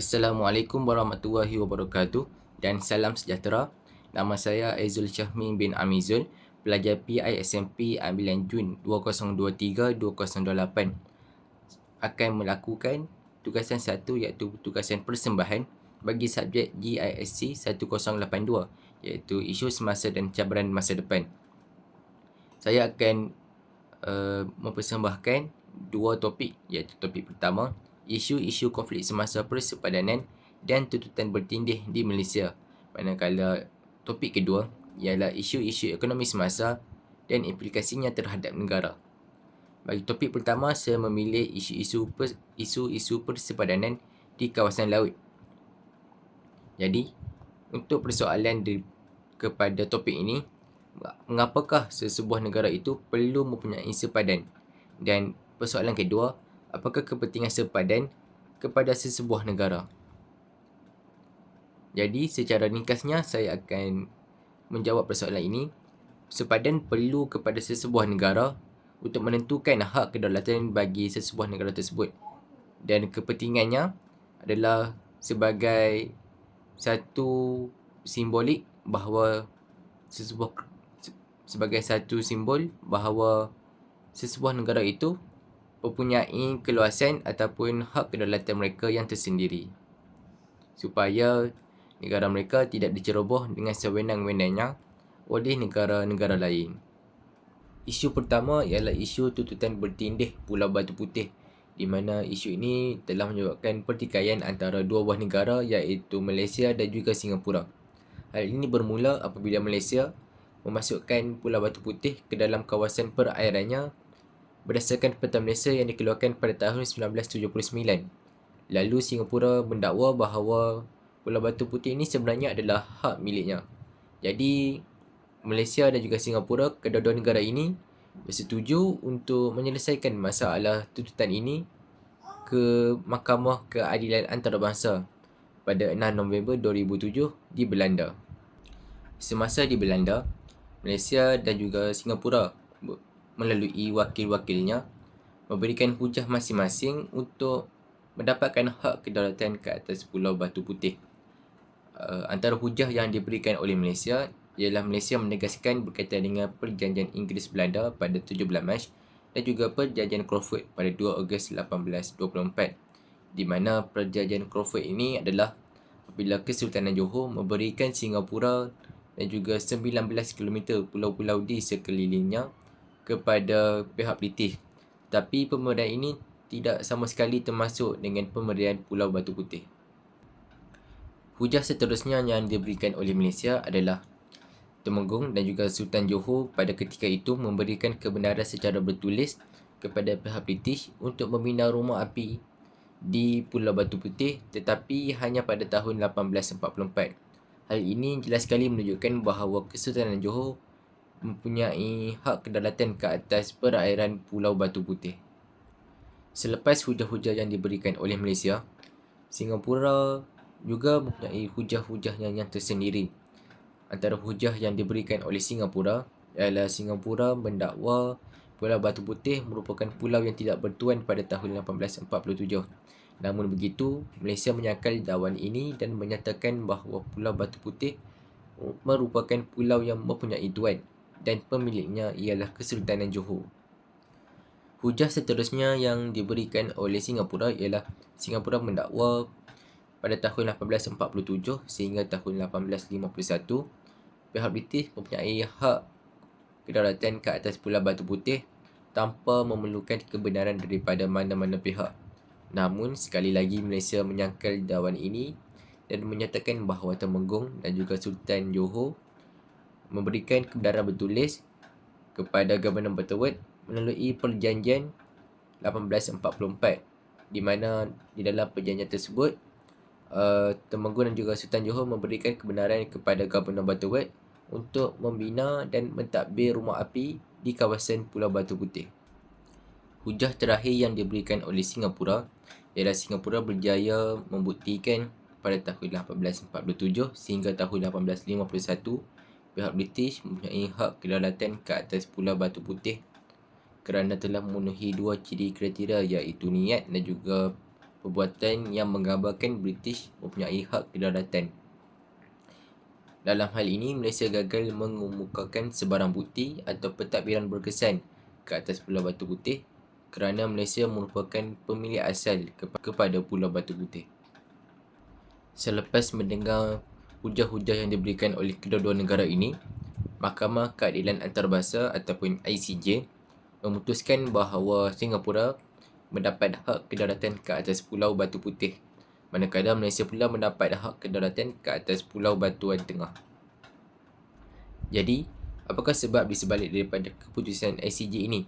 Assalamualaikum warahmatullahi wabarakatuh dan salam sejahtera. Nama saya Aizul Syahmi bin Amizul, pelajar PISMP ambilan Jun 2023-2028 akan melakukan tugasan satu iaitu tugasan persembahan bagi subjek GISC 1082 iaitu isu semasa dan cabaran masa depan. Saya akan mempersembahkan dua topik iaitu topik pertama isu-isu konflik semasa persepadanan dan tuntutan bertindih di Malaysia, manakala topik kedua ialah isu-isu ekonomi semasa dan implikasinya terhadap negara. Bagi topik pertama, saya memilih isu-isu persepadanan di kawasan laut. Jadi, untuk persoalan kepada topik ini, mengapakah sesebuah negara itu perlu mempunyai sepadan? Dan persoalan kedua, apakah kepentingan sepadan kepada sesebuah negara? Jadi, secara ringkasnya, saya akan menjawab persoalan ini. Sepadan perlu kepada sesebuah negara untuk menentukan hak kedaulatan bagi sesebuah negara tersebut. Dan kepentingannya adalah sebagai satu simbolik bahawa sebagai satu simbol bahawa sesebuah negara itu mempunyai keluasan ataupun hak kedaulatan mereka yang tersendiri, supaya negara mereka tidak diceroboh dengan sewenang-wenangnya oleh negara-negara lain. Isu pertama ialah isu tuntutan bertindih Pulau Batu Putih, di mana isu ini telah menyebabkan pertikaian antara dua buah negara iaitu Malaysia dan juga Singapura. Hal ini bermula apabila Malaysia memasukkan Pulau Batu Putih ke dalam kawasan perairannya berdasarkan Peta Malaysia yang dikeluarkan pada tahun 1979. Lalu Singapura mendakwa bahawa Pulau Batu Putih ini sebenarnya adalah hak miliknya. Jadi Malaysia dan juga Singapura, kedua-dua negara ini bersetuju untuk menyelesaikan masalah tuntutan ini ke Mahkamah Keadilan Antarabangsa pada 6 November 2007 di Belanda. Semasa di Belanda, Malaysia dan juga Singapura melalui wakil-wakilnya memberikan hujah masing-masing untuk mendapatkan hak kedaulatan ke atas Pulau Batu Putih. Antara hujah yang diberikan oleh Malaysia ialah Malaysia menegaskan berkaitan dengan Perjanjian Inggeris-Belanda pada 17 Mac dan juga Perjanjian Crawford pada 2 Ogos 1824, di mana Perjanjian Crawford ini adalah apabila Kesultanan Johor memberikan Singapura dan juga 19 km pulau-pulau di sekelilingnya kepada pihak British. Tapi pemberian ini tidak sama sekali termasuk dengan pemberian Pulau Batu Putih. Hujah seterusnya yang diberikan oleh Malaysia adalah Temenggung dan juga Sultan Johor pada ketika itu memberikan kebenaran secara bertulis kepada pihak British untuk membina rumah api di Pulau Batu Putih, tetapi hanya pada tahun 1844. Hal ini jelas sekali menunjukkan bahawa Kesultanan Johor mempunyai hak kedaulatan ke atas perairan Pulau Batu Putih. Selepas hujah-hujah yang diberikan oleh Malaysia, Singapura juga mempunyai hujah-hujahnya yang tersendiri. Antara hujah yang diberikan oleh Singapura ialah Singapura mendakwa Pulau Batu Putih merupakan pulau yang tidak bertuan pada tahun 1847. Namun begitu, Malaysia menyangkal dakwaan ini dan menyatakan bahawa Pulau Batu Putih merupakan pulau yang mempunyai tuan dan pemiliknya ialah Kesultanan Johor. Hujah seterusnya yang diberikan oleh Singapura ialah Singapura mendakwa pada tahun 1847 sehingga tahun 1851, pihak British mempunyai hak kedaulatan ke atas Pulau Batu Putih tanpa memerlukan kebenaran daripada mana-mana pihak. Namun, sekali lagi Malaysia menyangkal dakwaan ini dan menyatakan bahawa Temenggung dan juga Sultan Johor memberikan kebenaran bertulis kepada Governor Butterworth melalui Perjanjian 1844, di mana di dalam perjanjian tersebut Temenggung dan juga Sultan Johor memberikan kebenaran kepada Governor Butterworth untuk membina dan mentadbir rumah api di kawasan Pulau Batu Putih. Hujah terakhir yang diberikan oleh Singapura ialah Singapura berjaya membuktikan pada tahun 1847 sehingga tahun 1851 pihak British mempunyai hak kedaulatan ke atas Pulau Batu Putih kerana telah memenuhi dua ciri kriteria iaitu niat dan juga perbuatan yang menggambarkan British mempunyai hak kedaulatan. Dalam hal ini, Malaysia gagal mengemukakan sebarang bukti atau pentadbiran berkesan ke atas Pulau Batu Putih kerana Malaysia merupakan pemilik asal kepada Pulau Batu Putih. Selepas mendengar hujah-hujah yang diberikan oleh kedua-dua negara ini, Mahkamah Keadilan Antarabangsa ataupun ICJ memutuskan bahawa Singapura mendapat hak kedaulatan ke atas Pulau Batu Putih, manakala Malaysia pula mendapat hak kedaulatan ke atas Pulau Batuan Tengah. Jadi, apakah sebab di sebalik daripada keputusan ICJ ini?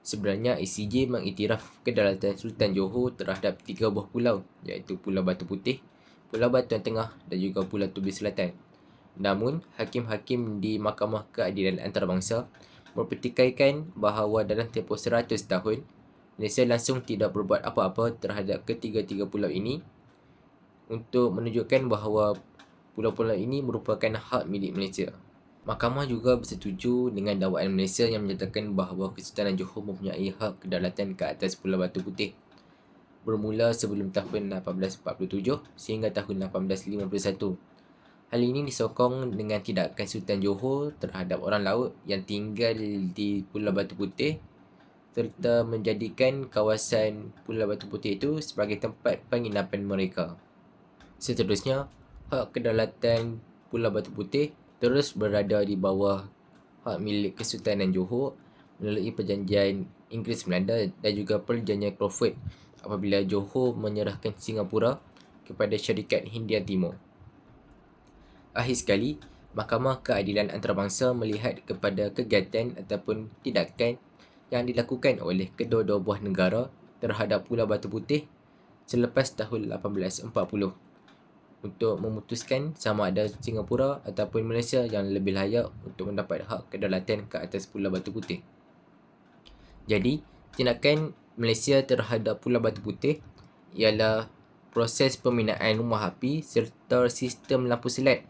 Sebenarnya ICJ mengiktiraf kedaulatan Sultan Johor terhadap 3 buah pulau, iaitu Pulau Batu Putih, Pulau Batuan Tengah dan juga Pulau Tubis Selatan. Namun, hakim-hakim di Mahkamah Keadilan Antarabangsa mempertikaikan bahawa dalam tempoh 100 tahun, Malaysia langsung tidak berbuat apa-apa terhadap ketiga-tiga pulau ini untuk menunjukkan bahawa pulau-pulau ini merupakan hak milik Malaysia. Mahkamah juga bersetuju dengan dakwaan Malaysia yang menyatakan bahawa Kesultanan Johor mempunyai hak kedaulatan ke atas Pulau Batu Putih bermula sebelum tahun 1847 sehingga tahun 1851. Hal ini disokong dengan tindakan Sultan Johor terhadap orang laut yang tinggal di Pulau Batu Putih serta menjadikan kawasan Pulau Batu Putih itu sebagai tempat penginapan mereka. Seterusnya, hak kedaulatan Pulau Batu Putih terus berada di bawah hak milik Kesultanan Johor melalui perjanjian Inggeris-Melanda dan juga perjanjian Crawford apabila Johor menyerahkan Singapura kepada syarikat Hindia Timur. Akhir sekali, Mahkamah Keadilan Antarabangsa melihat kepada kegiatan ataupun tindakan yang dilakukan oleh kedua-dua buah negara terhadap Pulau Batu Putih selepas tahun 1840 untuk memutuskan sama ada Singapura ataupun Malaysia yang lebih layak untuk mendapat hak kedaulatan ke atas Pulau Batu Putih. Jadi, tindakan Malaysia terhadap Pulau Batu Putih ialah proses pembinaan rumah api serta sistem lampu selat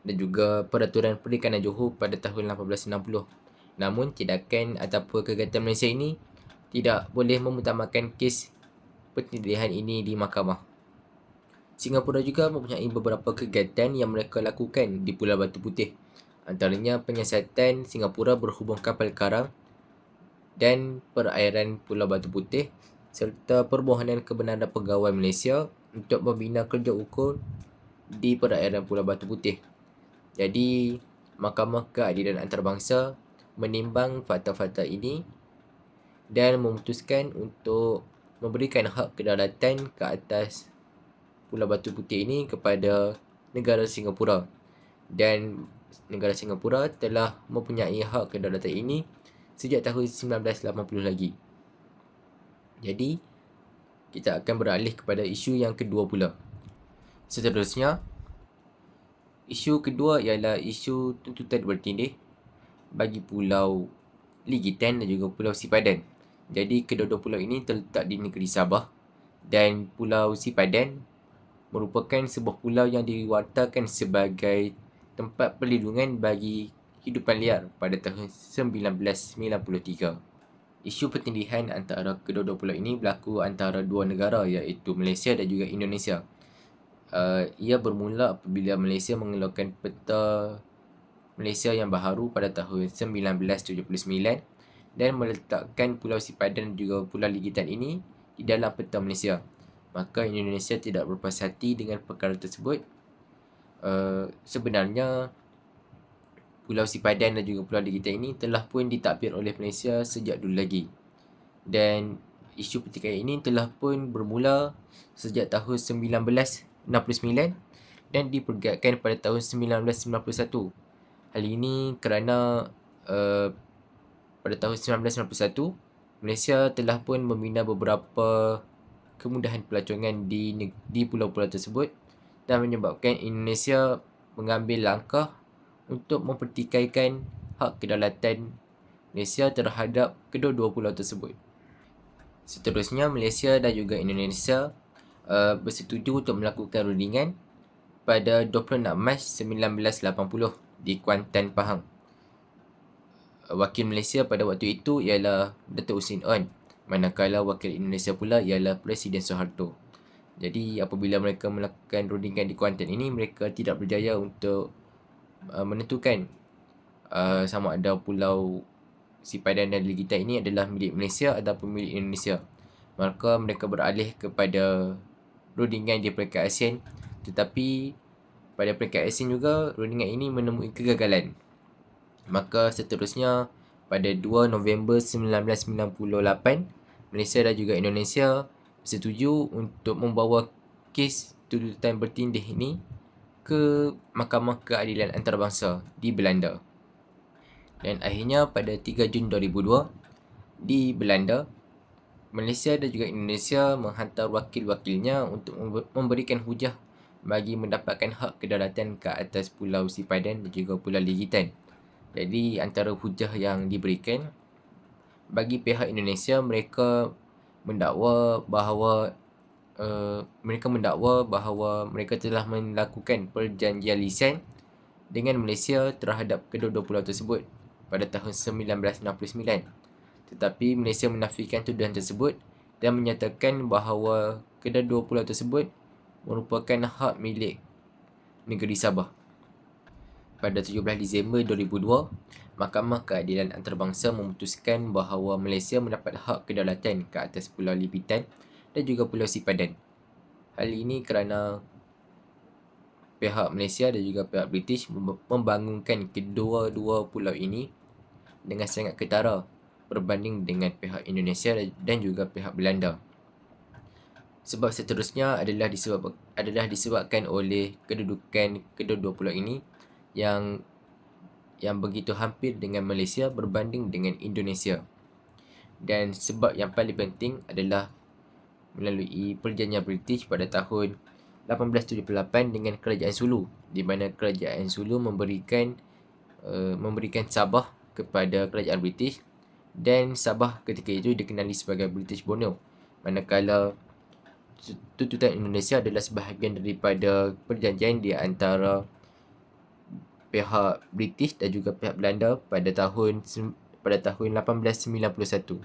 dan juga peraturan perikanan Johor pada tahun 1860. Namun, tindakan ataupun kegiatan Malaysia ini tidak boleh memutamakan kes pertindihan ini di mahkamah. Singapura juga mempunyai beberapa kegiatan yang mereka lakukan di Pulau Batu Putih. Antaranya penyiasatan Singapura berhubung kapal karang dan perairan Pulau Batu Putih serta permohonan kebenaran pegawai Malaysia untuk membina kerja ukur di perairan Pulau Batu Putih. Jadi, Mahkamah Keadilan Antarabangsa menimbang fakta-fakta ini dan memutuskan untuk memberikan hak kedaulatan ke atas Pulau Batu Putih ini kepada negara Singapura, dan negara Singapura telah mempunyai hak kedaulatan ini sejak tahun 1980 lagi. Jadi, kita akan beralih kepada isu yang kedua pula. Seterusnya, isu kedua ialah isu tuntutan bertindih bagi Pulau Ligitan dan juga Pulau Sipadan. Jadi, kedua-dua pulau ini terletak di negeri Sabah dan Pulau Sipadan merupakan sebuah pulau yang diwartakan sebagai tempat perlindungan bagi hidupan liar pada tahun 1993. Isu pertindihan antara kedua-dua pulau ini berlaku antara dua negara iaitu Malaysia dan juga Indonesia. Ia bermula apabila Malaysia mengeluarkan peta Malaysia yang baharu pada tahun 1979 dan meletakkan Pulau Sipadan dan juga Pulau Ligitan ini di dalam peta Malaysia. Maka Indonesia tidak berpuas hati dengan perkara tersebut. Sebenarnya Pulau Sipadan dan juga Pulau Ligitan ini telah pun ditadbir oleh Malaysia sejak dulu lagi. Dan isu pertikaian ini telah pun bermula sejak tahun 1969 dan dipergiatkan pada tahun 1991. Hal ini kerana pada tahun 1991 Malaysia telah pun membina beberapa kemudahan pelacongan di pulau-pulau tersebut dan menyebabkan Indonesia mengambil langkah untuk mempertikaikan hak kedaulatan Malaysia terhadap kedua-dua pulau tersebut. Seterusnya, Malaysia dan juga Indonesia bersetuju untuk melakukan rundingan pada 26 Mac 1980 di Kuantan, Pahang. Wakil Malaysia pada waktu itu ialah Datuk Hussein On, manakala wakil Indonesia pula ialah Presiden Soeharto. Jadi apabila mereka melakukan rundingan di Kuantan ini, mereka tidak berjaya untuk menentukan sama ada pulau Sipadan dan Legitan ini adalah milik Malaysia ataupun milik Indonesia. Maka mereka beralih kepada rundingan di peringkat ASEAN, tetapi pada peringkat ASEAN juga rundingan ini menemui kegagalan. Maka seterusnya pada 2 November 1998, Malaysia dan juga Indonesia bersetuju untuk membawa kes tuntutan bertindih ini ke Mahkamah Keadilan Antarabangsa di Belanda. Dan akhirnya pada 3 Jun 2002 di Belanda, Malaysia dan juga Indonesia menghantar wakil-wakilnya untuk memberikan hujah bagi mendapatkan hak kedaulatan ke atas Pulau Sipadan dan juga Pulau Legitan. Jadi antara hujah yang diberikan, bagi pihak Indonesia, mereka mendakwa bahawa mereka telah melakukan perjanjian lisan dengan Malaysia terhadap kedua-dua pulau tersebut pada tahun 1969. Tetapi Malaysia menafikan tuduhan tersebut dan menyatakan bahawa kedua-dua pulau tersebut merupakan hak milik negeri Sabah. Pada 17 Disember 2002, Mahkamah Keadilan Antarabangsa memutuskan bahawa Malaysia mendapat hak kedaulatan ke atas Pulau Legitan dan juga Pulau Sipadan. Hal ini kerana pihak Malaysia dan juga pihak British membangunkan kedua-dua pulau ini dengan sangat ketara berbanding dengan pihak Indonesia dan juga pihak Belanda. Sebab seterusnya adalah disebabkan oleh kedudukan kedua-dua pulau ini yang begitu hampir dengan Malaysia berbanding dengan Indonesia. Dan sebab yang paling penting adalah melalui perjanjian British pada tahun 1878 dengan Kerajaan Sulu, di mana Kerajaan Sulu memberikan Sabah kepada Kerajaan British, dan Sabah ketika itu dikenali sebagai British Borneo, manakala tuntutan Indonesia adalah sebahagian daripada perjanjian di antara pihak British dan juga pihak Belanda pada tahun 1891.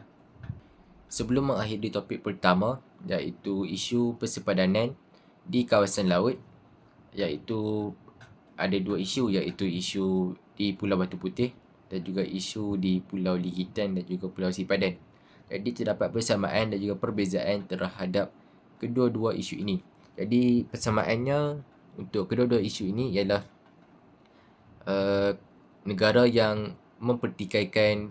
Sebelum mengakhiri topik pertama, iaitu isu persepadanan di kawasan laut, iaitu ada dua isu, iaitu isu di Pulau Batu Putih dan juga isu di Pulau Legitan dan juga Pulau Sipadan. Jadi terdapat persamaan dan juga perbezaan terhadap kedua-dua isu ini. Jadi persamaannya untuk kedua-dua isu ini ialah negara yang mempertikaikan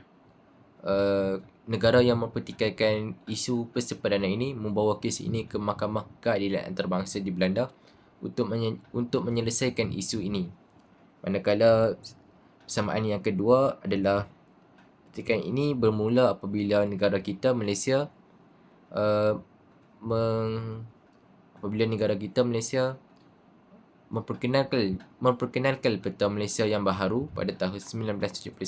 isu persepadanan ini membawa kes ini ke Mahkamah Keadilan Antarabangsa di Belanda untuk menyelesaikan isu ini. Manakala persamaan yang kedua adalah pertikaian ini bermula apabila negara kita Malaysia memperkenalkan peta Malaysia yang baharu pada tahun 1979.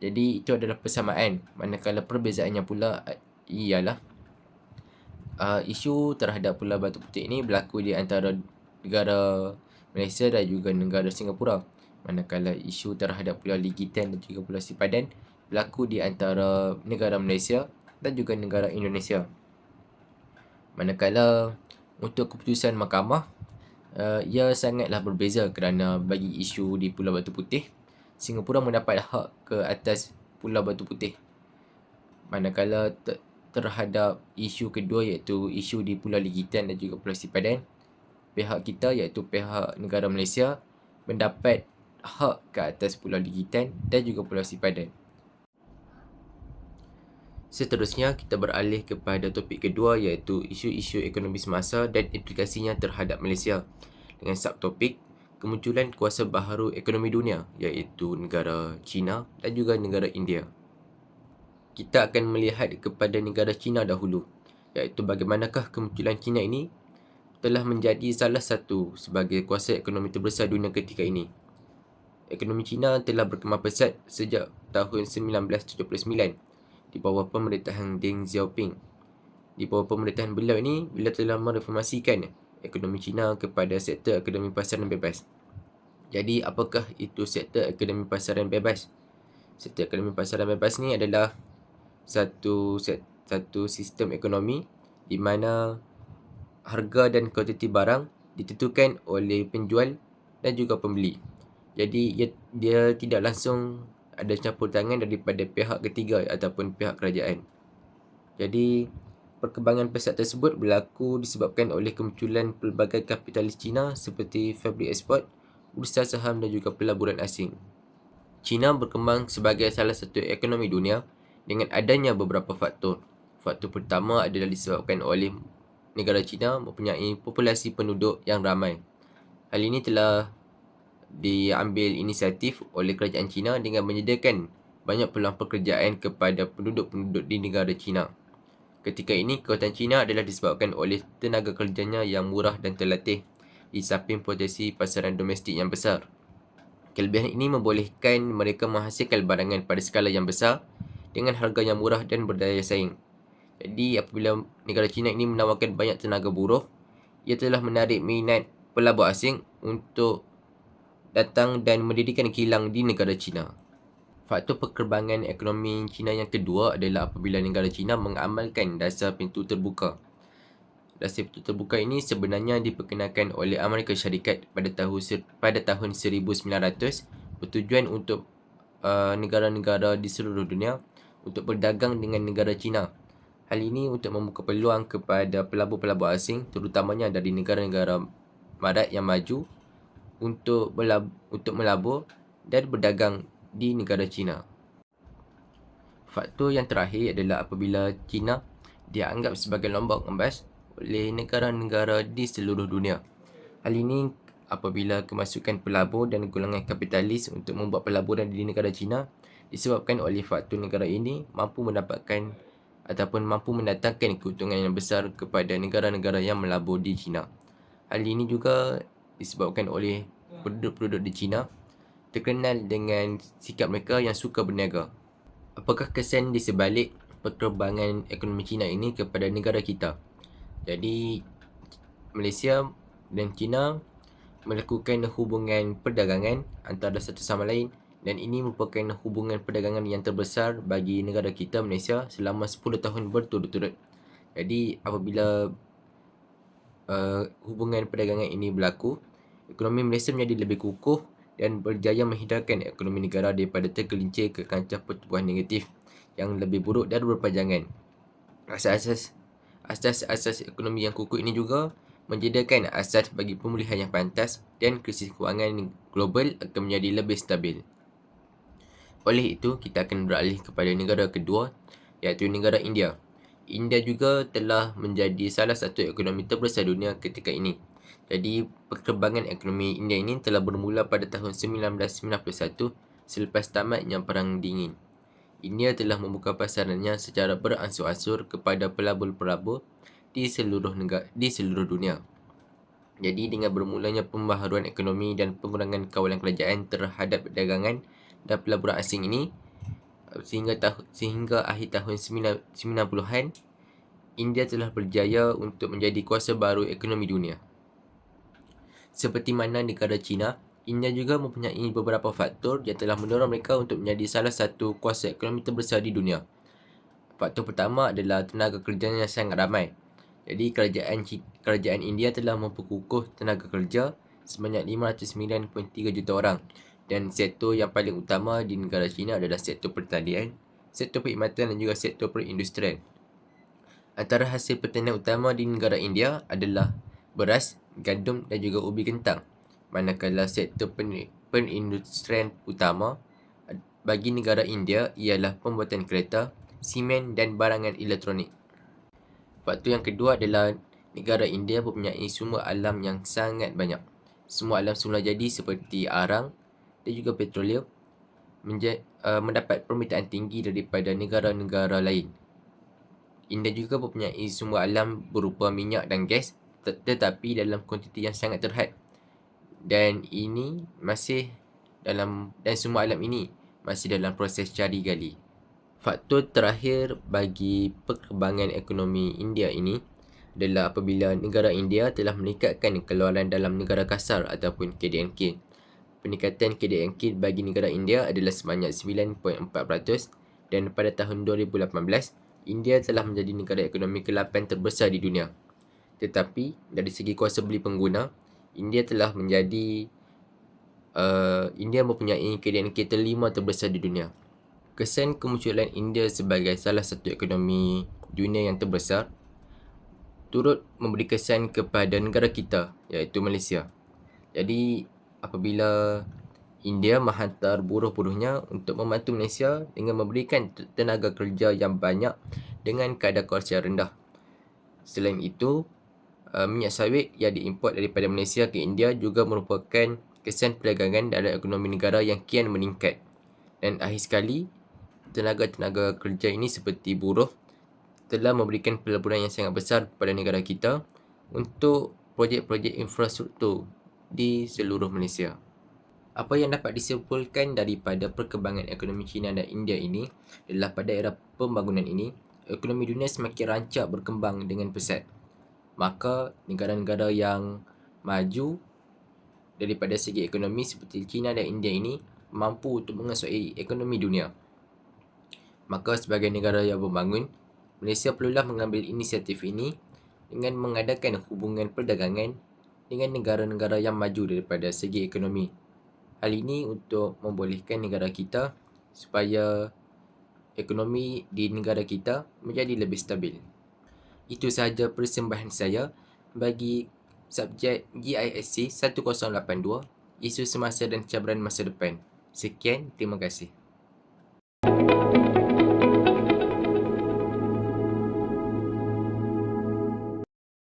Jadi itu adalah persamaan, manakala perbezaannya pula ialah isu terhadap Pulau Batu Putih ini berlaku di antara negara Malaysia dan juga negara Singapura, manakala isu terhadap Pulau Legitan dan juga Pulau Sipadan berlaku di antara negara Malaysia dan juga negara Indonesia. Manakala untuk keputusan mahkamah, ia sangatlah berbeza kerana bagi isu di Pulau Batu Putih, Singapura mendapat hak ke atas Pulau Batu Putih. Manakala terhadap isu kedua, iaitu isu di Pulau Legitan dan juga Pulau Sipadan, pihak kita iaitu pihak negara Malaysia mendapat hak ke atas Pulau Legitan dan juga Pulau Sipadan. Seterusnya kita beralih kepada topik kedua, iaitu isu-isu ekonomi semasa dan implikasinya terhadap Malaysia, dengan subtopik kemunculan kuasa baharu ekonomi dunia, iaitu negara China dan juga negara India. Kita akan melihat kepada negara China dahulu, iaitu bagaimanakah kemunculan China ini telah menjadi salah satu sebagai kuasa ekonomi terbesar dunia ketika ini. Ekonomi China telah berkembang pesat sejak tahun 1979 di bawah pemerintahan Deng Xiaoping. Di bawah pemerintahan beliau ini, beliau telah mereformasikan ekonomi China kepada sektor ekonomi pasaran bebas. Jadi apakah itu sektor ekonomi pasaran bebas? Sektor ekonomi pasaran bebas ni adalah satu sistem ekonomi di mana harga dan kuantiti barang ditentukan oleh penjual dan juga pembeli. Jadi dia tidak langsung ada campur tangan daripada pihak ketiga ataupun pihak kerajaan. Jadi perkembangan pesat tersebut berlaku disebabkan oleh kemunculan pelbagai kapitalis Cina seperti fabrik ekspor, bursa saham dan juga pelaburan asing. China berkembang sebagai salah satu ekonomi dunia dengan adanya beberapa faktor. Faktor pertama adalah disebabkan oleh negara China mempunyai populasi penduduk yang ramai. Hal ini telah diambil inisiatif oleh kerajaan China dengan menyediakan banyak peluang pekerjaan kepada penduduk-penduduk di negara China. Ketika ini, kekuatan China adalah disebabkan oleh tenaga kerjanya yang murah dan terlatih di samping potensi pasaran domestik yang besar. Kelebihan ini membolehkan mereka menghasilkan barangan pada skala yang besar dengan harga yang murah dan berdaya saing. Jadi, apabila negara China ini menawarkan banyak tenaga buruh, ia telah menarik minat pelabur asing untuk datang dan mendirikan kilang di negara China. Faktor perkembangan ekonomi China yang kedua adalah apabila negara China mengamalkan dasar pintu terbuka. Dasar pintu terbuka ini sebenarnya diperkenalkan oleh Amerika Syarikat pada tahun 1900 bertujuan untuk negara-negara di seluruh dunia untuk berdagang dengan negara China. Hal ini untuk membuka peluang kepada pelabur-pelabur asing terutamanya dari negara-negara barat yang maju untuk melabur dan berdagang di negara China. Faktor yang terakhir adalah apabila China dianggap sebagai lombok emas oleh negara-negara di seluruh dunia. Hal ini apabila kemasukan pelabur dan golongan kapitalis untuk membuat pelaburan di negara China disebabkan oleh faktor negara ini mampu mendapatkan ataupun mampu mendatangkan keuntungan yang besar kepada negara-negara yang melabur di China. Hal ini juga disebabkan oleh penduduk-penduduk di China terkenal dengan sikap mereka yang suka berniaga. Apakah kesan di sebalik perkembangan ekonomi China ini kepada negara kita? Jadi, Malaysia dan China melakukan hubungan perdagangan antara satu sama lain dan ini merupakan hubungan perdagangan yang terbesar bagi negara kita Malaysia selama 10 tahun berturut-turut. Jadi, apabila hubungan perdagangan ini berlaku, ekonomi Malaysia menjadi lebih kukuh dan berjaya menghindarkan ekonomi negara daripada tergelincir ke kancah pertumbuhan negatif yang lebih buruk dan berpanjangan. Asas ekonomi yang kukuh ini juga menjadikan asas bagi pemulihan yang pantas dan krisis kewangan global akan menjadi lebih stabil. Oleh itu, kita akan beralih kepada negara kedua, iaitu negara India. India juga telah menjadi salah satu ekonomi terbesar dunia ketika ini. Jadi, perkembangan ekonomi India ini telah bermula pada tahun 1991 selepas tamatnya Perang Dingin. India telah membuka pasarannya secara beransur-ansur kepada pelabur-pelabur di seluruh dunia. Jadi, dengan bermulanya pembaharuan ekonomi dan pengurangan kawalan kerajaan terhadap perdagangan dan pelaburan asing ini, sehingga akhir tahun 90-an, India telah berjaya untuk menjadi kuasa baru ekonomi dunia. Seperti mana negara China, India juga mempunyai beberapa faktor yang telah mendorong mereka untuk menjadi salah satu kuasa ekonomi terbesar di dunia. Faktor pertama adalah tenaga kerjanya yang sangat ramai. Jadi kerajaan India telah memperkukuh tenaga kerja sebanyak 509.3 juta orang dan sektor yang paling utama di negara China adalah sektor pertanian, sektor perkhidmatan dan juga sektor perindustrian. Antara hasil pertanian utama di negara India adalah beras, gandum dan juga ubi kentang. Manakala sektor perindustrian utama bagi negara India ialah pembuatan kereta, simen dan barangan elektronik. Faktor yang kedua adalah negara India mempunyai sumber alam yang sangat banyak. Sumber alam semula jadi seperti arang dan juga petroleum mendapat permintaan tinggi daripada negara-negara lain. India juga mempunyai sumber alam berupa minyak dan gas tetapi dalam kuantiti yang sangat terhad. Dan sumber alam ini masih dalam proses cari gali. Faktor terakhir bagi perkembangan ekonomi India ini adalah apabila negara India telah meningkatkan keluaran dalam negara kasar ataupun KDNK. Peningkatan KDNK bagi negara India adalah sebanyak 9.4% dan pada tahun 2018, India telah menjadi negara ekonomi ke-8 terbesar di dunia. Tetapi dari segi kuasa beli pengguna, India telah menjadi India mempunyai kedian kereta 5 terbesar di dunia. Kesan kemunculan India sebagai salah satu ekonomi dunia yang terbesar turut memberi kesan kepada negara kita, iaitu Malaysia. Jadi apabila India menghantar buruh-buruhnya untuk membantu Malaysia dengan memberikan tenaga kerja yang banyak dengan kadar kos yang rendah. Selain itu, minyak sawit yang diimport daripada Malaysia ke India juga merupakan kesan perdagangan dalam ekonomi negara yang kian meningkat. Dan akhir sekali, tenaga-tenaga kerja ini seperti buruh telah memberikan pelaburan yang sangat besar kepada negara kita untuk projek-projek infrastruktur di seluruh Malaysia. Apa yang dapat disimpulkan daripada perkembangan ekonomi China dan India ini adalah pada era pembangunan ini, ekonomi dunia semakin rancak berkembang dengan pesat. Maka negara-negara yang maju daripada segi ekonomi seperti China dan India ini mampu untuk menguasai ekonomi dunia. Maka sebagai negara yang berbangun, Malaysia perlulah mengambil inisiatif ini dengan mengadakan hubungan perdagangan dengan negara-negara yang maju daripada segi ekonomi. Hal ini untuk membolehkan negara kita supaya ekonomi di negara kita menjadi lebih stabil. Itu sahaja persembahan saya bagi subjek GISC 1082, isu semasa dan cabaran masa depan. Sekian, terima kasih.